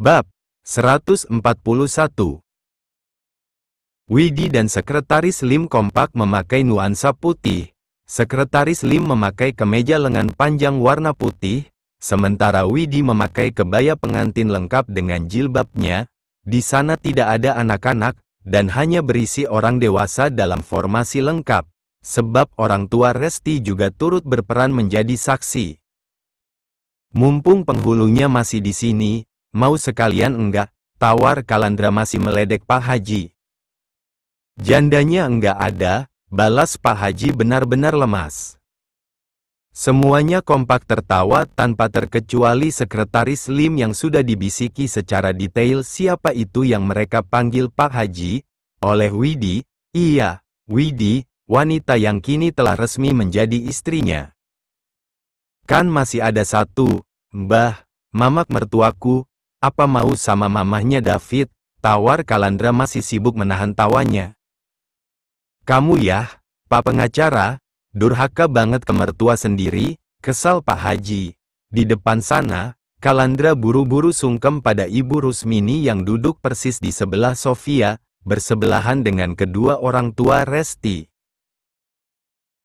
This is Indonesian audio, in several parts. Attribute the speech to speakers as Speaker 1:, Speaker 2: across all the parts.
Speaker 1: Bab 141. Widi dan Sekretaris Lim kompak memakai nuansa putih. Sekretaris Lim memakai kemeja lengan panjang warna putih, sementara Widi memakai kebaya pengantin lengkap dengan jilbabnya. Di sana tidak ada anak-anak, dan hanya berisi orang dewasa dalam formasi lengkap, sebab orang tua Resti juga turut berperan menjadi saksi. Mumpung penghulunya masih di sini, mau sekalian enggak? Tawar Kalandra masih meledek Pak Haji. Jandanya enggak ada, balas Pak Haji benar-benar lemas. Semuanya kompak tertawa tanpa terkecuali Sekretaris Lim yang sudah dibisiki secara detail siapa itu yang mereka panggil Pak Haji, oleh Widi. Iya, Widi, wanita yang kini telah resmi menjadi istrinya. Kan masih ada satu, Mbah, mamak mertuaku. Apa mau sama mamahnya David? Tawar Kalandra masih sibuk menahan tawanya. Kamu ya, Pak Pengacara, durhaka banget ke mertua sendiri, kesal Pak Haji. Di depan sana, Kalandra buru-buru sungkem pada Ibu Rusmini yang duduk persis di sebelah Sofia, bersebelahan dengan kedua orang tua Resti.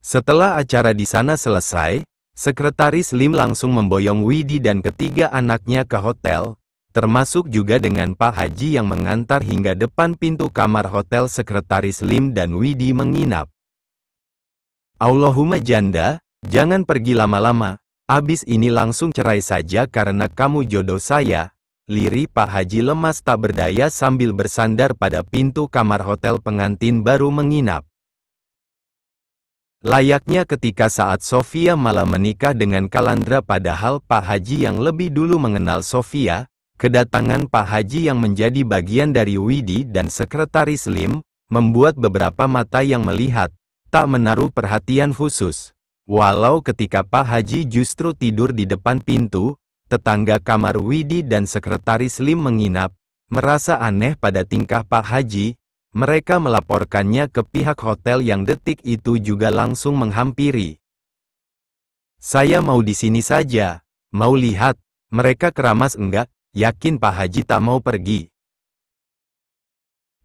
Speaker 1: Setelah acara di sana selesai, Sekretaris Lim langsung memboyong Widi dan ketiga anaknya ke hotel, termasuk juga dengan Pak Haji yang mengantar hingga depan pintu kamar hotel Sekretaris Lim dan Widi menginap. Allahumma janda, jangan pergi lama-lama, abis ini langsung cerai saja karena kamu jodoh saya. Lirih Pak Haji lemas tak berdaya sambil bersandar pada pintu kamar hotel pengantin baru menginap. Layaknya ketika saat Sofia malah menikah dengan Kalandra padahal Pak Haji yang lebih dulu mengenal Sofia, kedatangan Pak Haji yang menjadi bagian dari Widi dan Sekretaris Lim, membuat beberapa mata yang melihat, tak menaruh perhatian khusus. Walau ketika Pak Haji justru tidur di depan pintu, tetangga kamar Widi dan Sekretaris Lim menginap, merasa aneh pada tingkah Pak Haji. Mereka melaporkannya ke pihak hotel yang detik itu juga langsung menghampiri. Saya mau di sini saja, mau lihat, mereka keramas enggak, yakin Pak Haji tak mau pergi.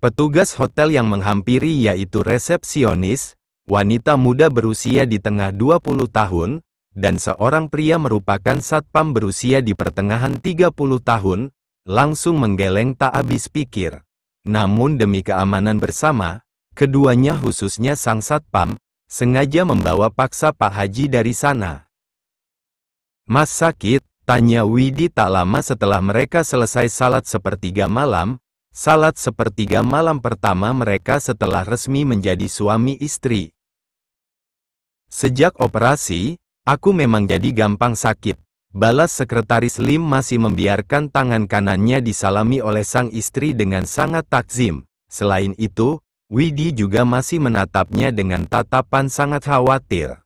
Speaker 1: Petugas hotel yang menghampiri yaitu resepsionis, wanita muda berusia di tengah 20 tahun, dan seorang pria merupakan satpam berusia di pertengahan 30 tahun, langsung menggeleng tak habis pikir. Namun demi keamanan bersama, keduanya khususnya sang satpam, sengaja membawa paksa Pak Haji dari sana. Mas sakit? Tanya Widi tak lama setelah mereka selesai salat sepertiga malam. Salat sepertiga malam pertama mereka setelah resmi menjadi suami istri. Sejak operasi, aku memang jadi gampang sakit. Balas Sekretaris Lim masih membiarkan tangan kanannya disalami oleh sang istri dengan sangat takzim. Selain itu, Widi juga masih menatapnya dengan tatapan sangat khawatir.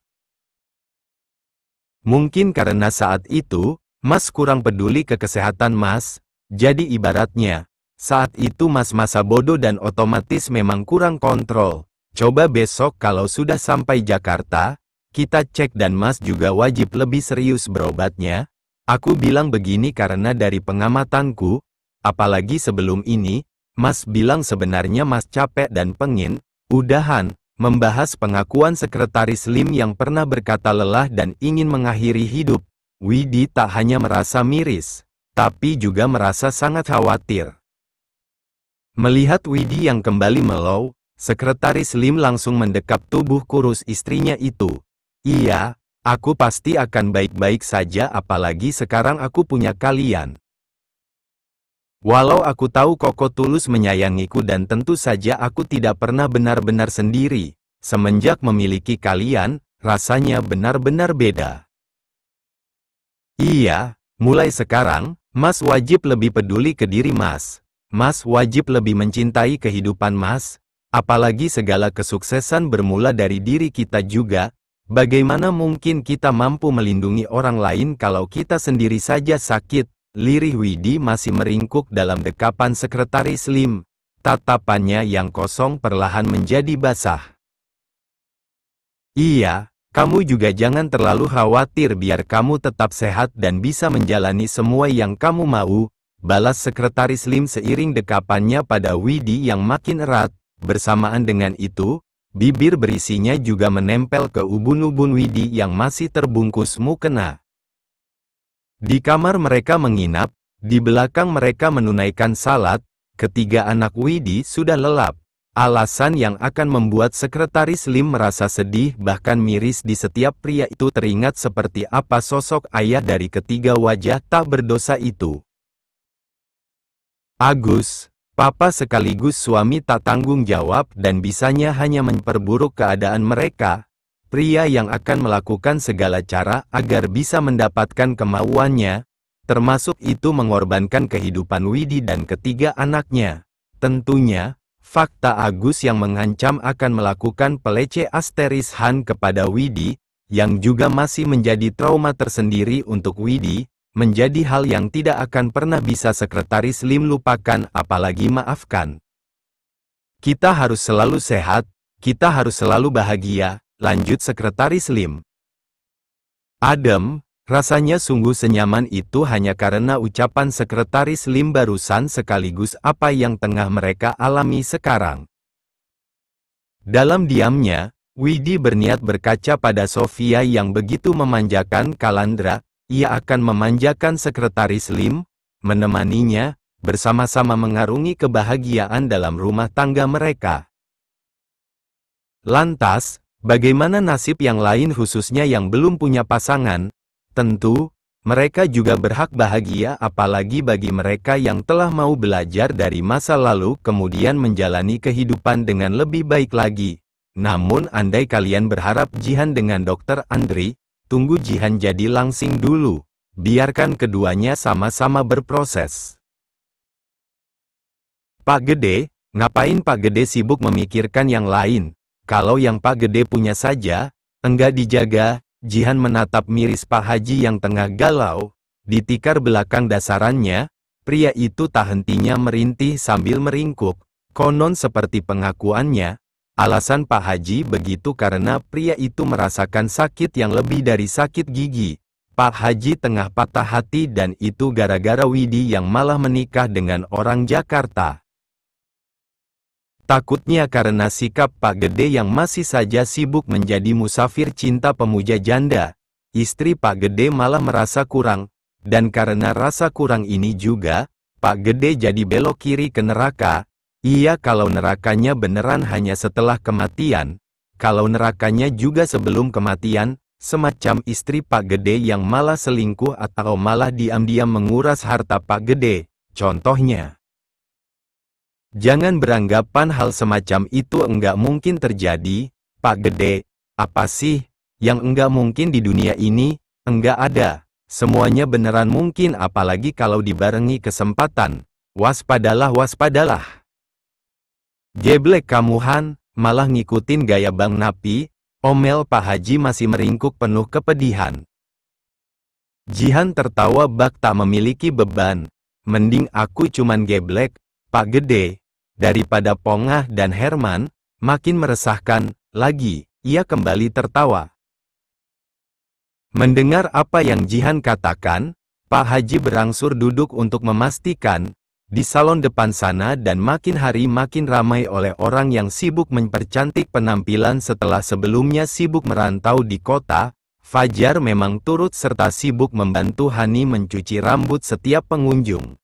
Speaker 1: Mungkin karena saat itu, Mas kurang peduli ke kesehatan Mas, jadi ibaratnya, saat itu Mas masa bodoh dan otomatis memang kurang kontrol. Coba besok kalau sudah sampai Jakarta, kita cek dan Mas juga wajib lebih serius berobatnya. Aku bilang begini karena dari pengamatanku, apalagi sebelum ini, Mas bilang sebenarnya Mas capek dan pengin, udahan, membahas pengakuan Sekretaris Lim yang pernah berkata lelah dan ingin mengakhiri hidup. Widi tak hanya merasa miris, tapi juga merasa sangat khawatir. Melihat Widi yang kembali melau, Sekretaris Lim langsung mendekap tubuh kurus istrinya itu. Iya, aku pasti akan baik-baik saja apalagi sekarang aku punya kalian. Walau aku tahu Koko tulus menyayangiku dan tentu saja aku tidak pernah benar-benar sendiri. Semenjak memiliki kalian, rasanya benar-benar beda. Iya, mulai sekarang, Mas wajib lebih peduli ke diri Mas. Mas wajib lebih mencintai kehidupan Mas. Apalagi segala kesuksesan bermula dari diri kita juga. Bagaimana mungkin kita mampu melindungi orang lain kalau kita sendiri saja sakit? Lirih Widi masih meringkuk dalam dekapan Sekretaris Lim. Tatapannya yang kosong perlahan menjadi basah. Iya, kamu juga jangan terlalu khawatir biar kamu tetap sehat dan bisa menjalani semua yang kamu mau. balas Sekretaris Lim seiring dekapannya pada Widi yang makin erat. Bersamaan dengan itu, bibir berisinya juga menempel ke ubun-ubun Widi yang masih terbungkus mukena. Di kamar mereka menginap, di belakang mereka menunaikan salat, ketiga anak Widi sudah lelap. Alasan yang akan membuat Sekretaris Lim merasa sedih bahkan miris di setiap pria itu teringat seperti apa sosok ayah dari ketiga wajah tak berdosa itu. Agus, papa sekaligus suami tak tanggung jawab dan bisanya hanya memperburuk keadaan mereka. Pria yang akan melakukan segala cara agar bisa mendapatkan kemauannya, termasuk itu mengorbankan kehidupan Widi dan ketiga anaknya. Tentunya, fakta Agus yang mengancam akan melakukan pelecehan kepada Widi, yang juga masih menjadi trauma tersendiri untuk Widi, menjadi hal yang tidak akan pernah bisa Sekretaris Lim lupakan apalagi maafkan. Kita harus selalu sehat, kita harus selalu bahagia, lanjut Sekretaris Lim. Adem, rasanya sungguh senyaman itu hanya karena ucapan Sekretaris Lim barusan sekaligus apa yang tengah mereka alami sekarang. Dalam diamnya, Widi berniat berkaca pada Sofia yang begitu memanjakan Kalandra. Ia akan memanjakan Sekretaris Lim, menemaninya, bersama-sama mengarungi kebahagiaan dalam rumah tangga mereka. Lantas, bagaimana nasib yang lain khususnya yang belum punya pasangan? Tentu, mereka juga berhak bahagia apalagi bagi mereka yang telah mau belajar dari masa lalu kemudian menjalani kehidupan dengan lebih baik lagi. Namun andai kalian berharap Jihan dengan Dr. Andri, tunggu Jihan jadi langsing dulu. Biarkan keduanya sama-sama berproses. Pak Gede, ngapain Pak Gede sibuk memikirkan yang lain? Kalau yang Pak Gede punya saja, enggak dijaga. Jihan menatap miris Pak Haji yang tengah galau. Di tikar belakang dasarannya, pria itu tak hentinya merintih sambil meringkuk. Konon seperti pengakuannya, alasan Pak Haji begitu karena pria itu merasakan sakit yang lebih dari sakit gigi. Pak Haji tengah patah hati dan itu gara-gara Widi yang malah menikah dengan orang Jakarta. Takutnya karena sikap Pak Gede yang masih saja sibuk menjadi musafir cinta pemuja janda, istri Pak Gede malah merasa kurang, dan karena rasa kurang ini juga, Pak Gede jadi belok kiri ke neraka. Iya, kalau nerakanya beneran hanya setelah kematian, kalau nerakanya juga sebelum kematian, semacam istri Pak Gede yang malah selingkuh atau malah diam-diam menguras harta Pak Gede, contohnya. Jangan beranggapan hal semacam itu enggak mungkin terjadi, Pak Gede. Apa sih yang enggak mungkin di dunia ini? Enggak ada. Semuanya beneran mungkin apalagi kalau dibarengi kesempatan. Waspadalah, waspadalah. Geblek kamu Han, malah ngikutin gaya Bang Napi, omel Pak Haji masih meringkuk penuh kepedihan. Jihan tertawa bak tak memiliki beban. Mending aku cuman geblek, Pak Gede. Daripada Pongah dan Herman, makin meresahkan, lagi, ia kembali tertawa. Mendengar apa yang Jihan katakan, Pak Haji berangsur duduk untuk memastikan, di salon depan sana dan makin hari makin ramai oleh orang yang sibuk mempercantik penampilan setelah sebelumnya sibuk merantau di kota. Fajar memang turut serta sibuk membantu Hani mencuci rambut setiap pengunjung.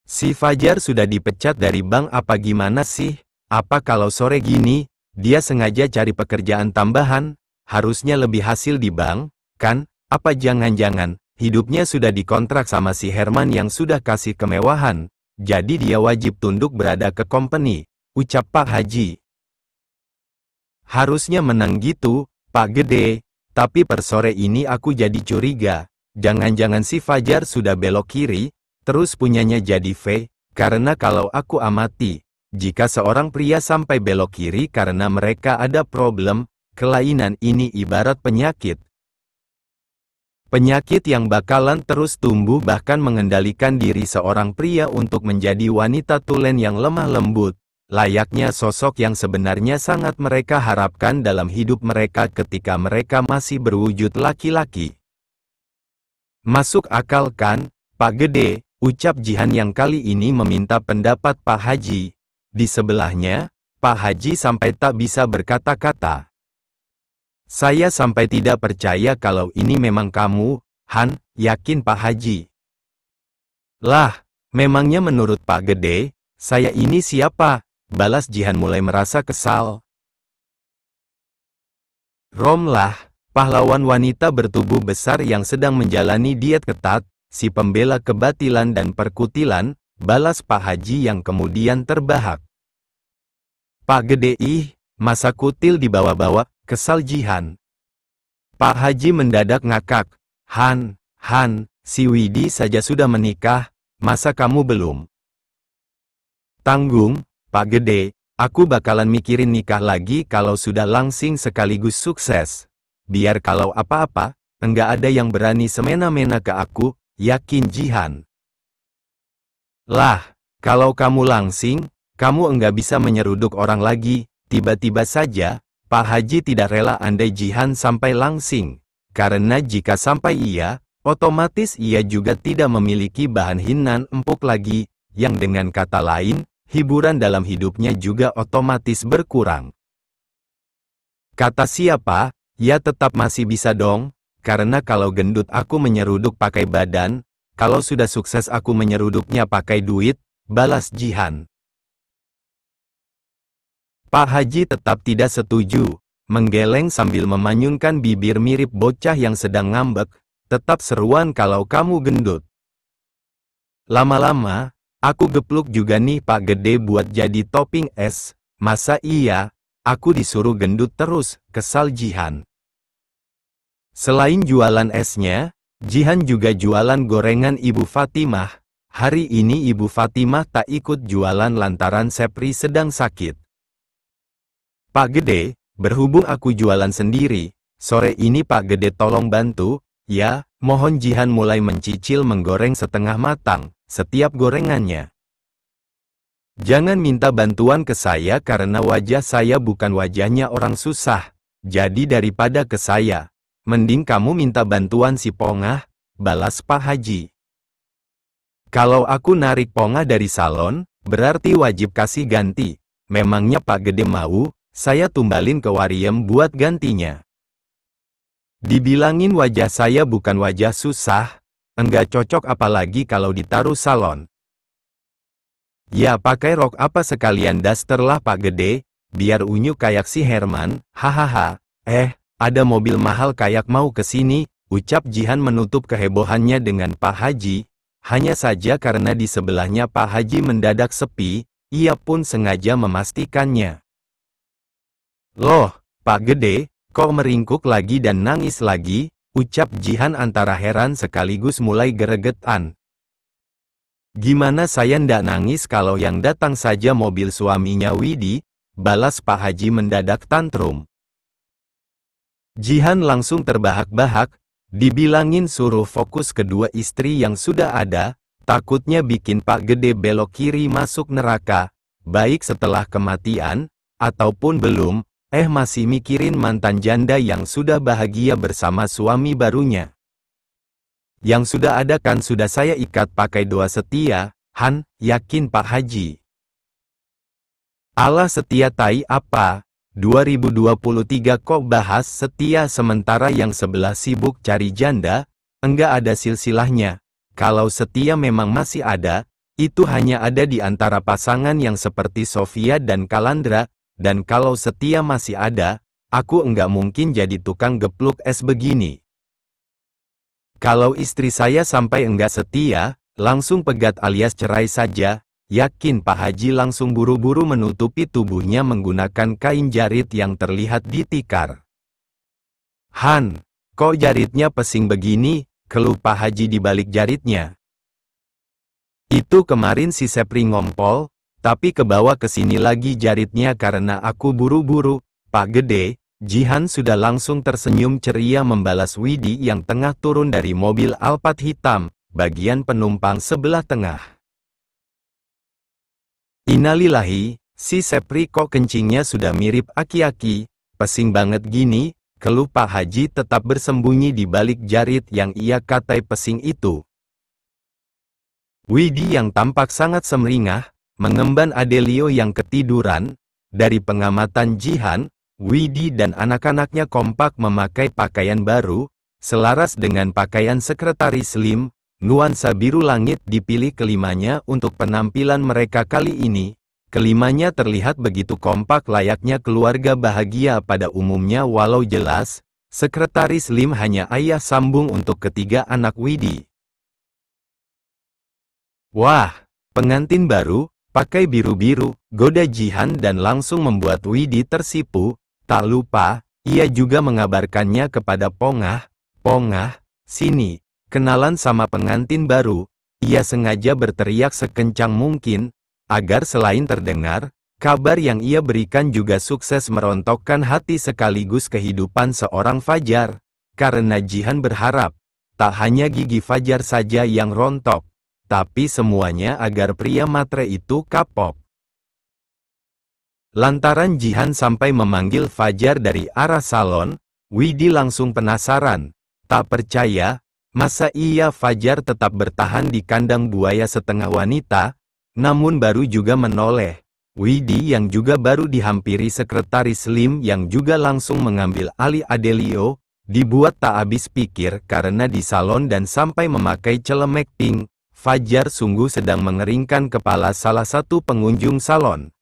Speaker 1: Si Fajar sudah dipecat dari bank apa gimana sih? Apa kalau sore gini, dia sengaja cari pekerjaan tambahan? Harusnya lebih hasil di bank, kan? Apa jangan-jangan hidupnya sudah dikontrak sama si Herman yang sudah kasih kemewahan, jadi dia wajib tunduk berada ke company, ucap Pak Haji. Harusnya menang gitu, Pak Gede, tapi per sore ini aku jadi curiga, jangan-jangan si Fajar sudah belok kiri, terus punyanya jadi V, karena kalau aku amati, jika seorang pria sampai belok kiri karena mereka ada problem, kelainan ini ibarat penyakit. Penyakit yang bakalan terus tumbuh bahkan mengendalikan diri seorang pria untuk menjadi wanita tulen yang lemah lembut, layaknya sosok yang sebenarnya sangat mereka harapkan dalam hidup mereka ketika mereka masih berwujud laki-laki. Masuk akal kan? Pak Gede, ucap Jihan yang kali ini meminta pendapat Pak Haji. Di sebelahnya, Pak Haji sampai tak bisa berkata-kata. Saya sampai tidak percaya kalau ini memang kamu, Han, yakin Pak Haji. Lah, memangnya menurut Pak Gede, saya ini siapa? Balas Jihan mulai merasa kesal. Romlah, pahlawan wanita bertubuh besar yang sedang menjalani diet ketat, si pembela kebatilan dan perkutilan, balas Pak Haji yang kemudian terbahak. Pak Gede masa kutil dibawa-bawa, kesal Jihan. Pak Haji mendadak ngakak. Han, si Widi saja sudah menikah, masa kamu belum? Tanggung, Pak Gede, aku bakalan mikirin nikah lagi kalau sudah langsing sekaligus sukses. Biar kalau apa-apa, enggak ada yang berani semena-mena ke aku, yakin Jihan. Lah, kalau kamu langsing, kamu enggak bisa menyeruduk orang lagi. Tiba-tiba saja, Pak Haji tidak rela andai Jihan sampai langsing. Karena jika sampai ia, otomatis ia juga tidak memiliki bahan hinan empuk lagi, yang dengan kata lain, hiburan dalam hidupnya juga otomatis berkurang. Kata siapa, ya tetap masih bisa dong, karena kalau gendut aku menyeruduk pakai badan, kalau sudah sukses aku menyeruduknya pakai duit, balas Jihan. Pak Haji tetap tidak setuju, menggeleng sambil memanyunkan bibir mirip bocah yang sedang ngambek, tetap seruan kalau kamu gendut. Lama-lama, aku gepluk juga nih Pak Gede buat jadi topping es, masa iya, aku disuruh gendut terus, kesal Jihan. Selain jualan esnya, Jihan juga jualan gorengan Ibu Fatimah. Hari ini Ibu Fatimah tak ikut jualan lantaran Sepri sedang sakit. Pak Gede, berhubung aku jualan sendiri, sore ini Pak Gede tolong bantu, ya, mohon Jihan mulai mencicil menggoreng setengah matang, setiap gorengannya. Jangan minta bantuan ke saya karena wajah saya bukan wajahnya orang susah, jadi daripada ke saya, mending kamu minta bantuan si Pongah, balas Pak Haji. Kalau aku narik Pongah dari salon, berarti wajib kasih ganti, memangnya Pak Gede mau? Saya tumbalin ke Wariem buat gantinya. Dibilangin wajah saya bukan wajah susah, enggak cocok apalagi kalau ditaruh salon. Ya pakai rok apa sekalian daster lah Pak Gede, biar unyu kayak si Herman, hahaha. Ada mobil mahal kayak mau kesini, ucap Jihan menutup kehebohannya dengan Pak Haji, hanya saja karena di sebelahnya Pak Haji mendadak sepi, ia pun sengaja memastikannya. Loh, Pak Gede, kok meringkuk lagi dan nangis lagi, ucap Jihan antara heran sekaligus mulai geregetan. Gimana saya ndak nangis kalau yang datang saja mobil suaminya Widi, balas Pak Haji mendadak tantrum. Jihan langsung terbahak-bahak, dibilangin suruh fokus kedua istri yang sudah ada, takutnya bikin Pak Gede belok kiri masuk neraka, baik setelah kematian, ataupun belum, masih mikirin mantan janda yang sudah bahagia bersama suami barunya. Yang sudah ada kan sudah saya ikat pakai doa setia, Han, yakin Pak Haji. Allah setia tai apa? 2023 kok bahas setia sementara yang sebelah sibuk cari janda, enggak ada silsilahnya. Kalau setia memang masih ada, itu hanya ada di antara pasangan yang seperti Sofia dan Kalandra. Dan kalau setia masih ada, aku enggak mungkin jadi tukang gepluk es begini. Kalau istri saya sampai enggak setia, langsung pegat alias cerai saja, yakin Pak Haji langsung buru-buru menutupi tubuhnya menggunakan kain jarit yang terlihat di tikar. Han, kok jaritnya pesing begini, keluh Pak Haji di balik jaritnya. Itu kemarin si Sepri ngompol, tapi kebawa ke sini lagi jaritnya karena aku buru-buru, Pak Gede. Jihan sudah langsung tersenyum ceria membalas Widi yang tengah turun dari mobil Alphard hitam, bagian penumpang sebelah tengah. Innalillahi, si Sepri kok kencingnya sudah mirip aki-aki, pesing banget gini, keluh Pak Haji tetap bersembunyi di balik jarit yang ia katai pesing itu. Widi yang tampak sangat semeringah, mengemban Adelio yang ketiduran. Dari pengamatan Jihan, Widi dan anak-anaknya kompak memakai pakaian baru, selaras dengan pakaian Sekretaris Lim. Nuansa biru langit dipilih kelimanya untuk penampilan mereka kali ini. Kelimanya terlihat begitu kompak layaknya keluarga bahagia pada umumnya walau jelas, Sekretaris Lim hanya ayah sambung untuk ketiga anak Widi. Wah, pengantin baru, pakai biru-biru, goda Jihan dan langsung membuat Widi tersipu. Tak lupa, ia juga mengabarkannya kepada Pongah. Pongah, sini, kenalan sama pengantin baru. Ia sengaja berteriak sekencang mungkin, agar selain terdengar, kabar yang ia berikan juga sukses merontokkan hati sekaligus kehidupan seorang Fajar. Karena Jihan berharap, tak hanya gigi Fajar saja yang rontok, tapi semuanya agar pria matre itu kapok. Lantaran Jihan sampai memanggil Fajar dari arah salon, Widi langsung penasaran. Tak percaya, masa iya Fajar tetap bertahan di kandang buaya setengah wanita, namun baru juga menoleh. Widi yang juga baru dihampiri Sekretaris Lim yang juga langsung mengambil alih Adelio, dibuat tak habis pikir karena di salon dan sampai memakai celemek pink. Fajar sungguh sedang mengeringkan kepala salah satu pengunjung salon.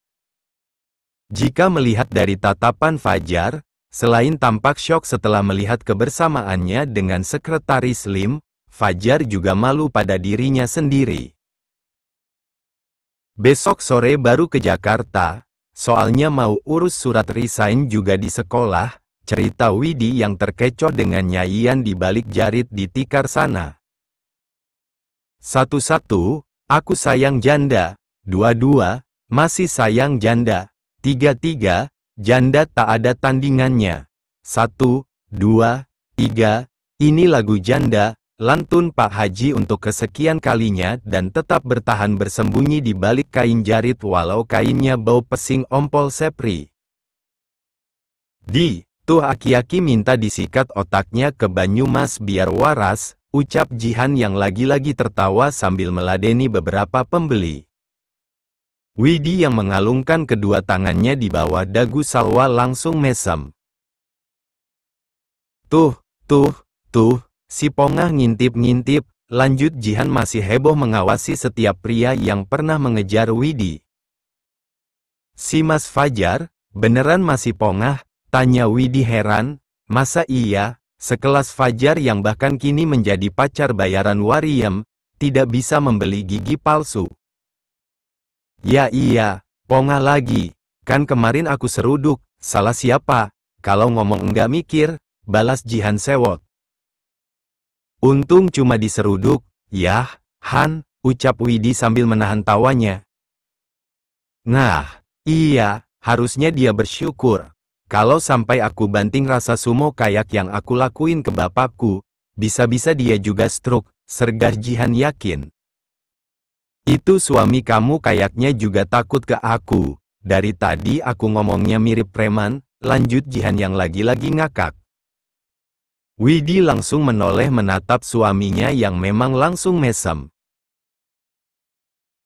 Speaker 1: Jika melihat dari tatapan Fajar, selain tampak syok setelah melihat kebersamaannya dengan Sekretaris Lim, Fajar juga malu pada dirinya sendiri. Besok sore baru ke Jakarta, soalnya mau urus surat resign juga di sekolah, cerita Widi yang terkecoh dengan nyanyian di balik jarit di tikar sana. 1-1, aku sayang janda. 2-2, masih sayang janda. 3-3, janda tak ada tandingannya. 1, 2, 3, ini lagu janda, lantun Pak Haji untuk kesekian kalinya dan tetap bertahan bersembunyi di balik kain jarit walau kainnya bau pesing ompol sepri. Tuh aki-aki minta disikat otaknya ke Banyumas biar waras, ucap Jihan yang lagi-lagi tertawa sambil meladeni beberapa pembeli. Widi yang mengalungkan kedua tangannya di bawah dagu Salwa langsung mesem. Tuh, si Pongah ngintip-ngintip, lanjut Jihan masih heboh mengawasi setiap pria yang pernah mengejar Widi. Si Mas Fajar, beneran masih Pongah? Tanya Widi heran, masa iya, sekelas Fajar yang bahkan kini menjadi pacar bayaran Wariem, tidak bisa membeli gigi palsu. Ya iya, Pongah lagi, kan kemarin aku seruduk, salah siapa, kalau ngomong enggak mikir, balas Jihan sewot. Untung cuma diseruduk, yah, Han, ucap Widi sambil menahan tawanya. Nah, iya, harusnya dia bersyukur. Kalau sampai aku banting rasa sumo kayak yang aku lakuin ke bapakku, bisa-bisa dia juga stroke, sergah Jihan yakin. Itu suami kamu kayaknya juga takut ke aku. Dari tadi aku ngomongnya mirip preman, lanjut Jihan yang lagi-lagi ngakak. Widi langsung menoleh menatap suaminya yang memang langsung mesem.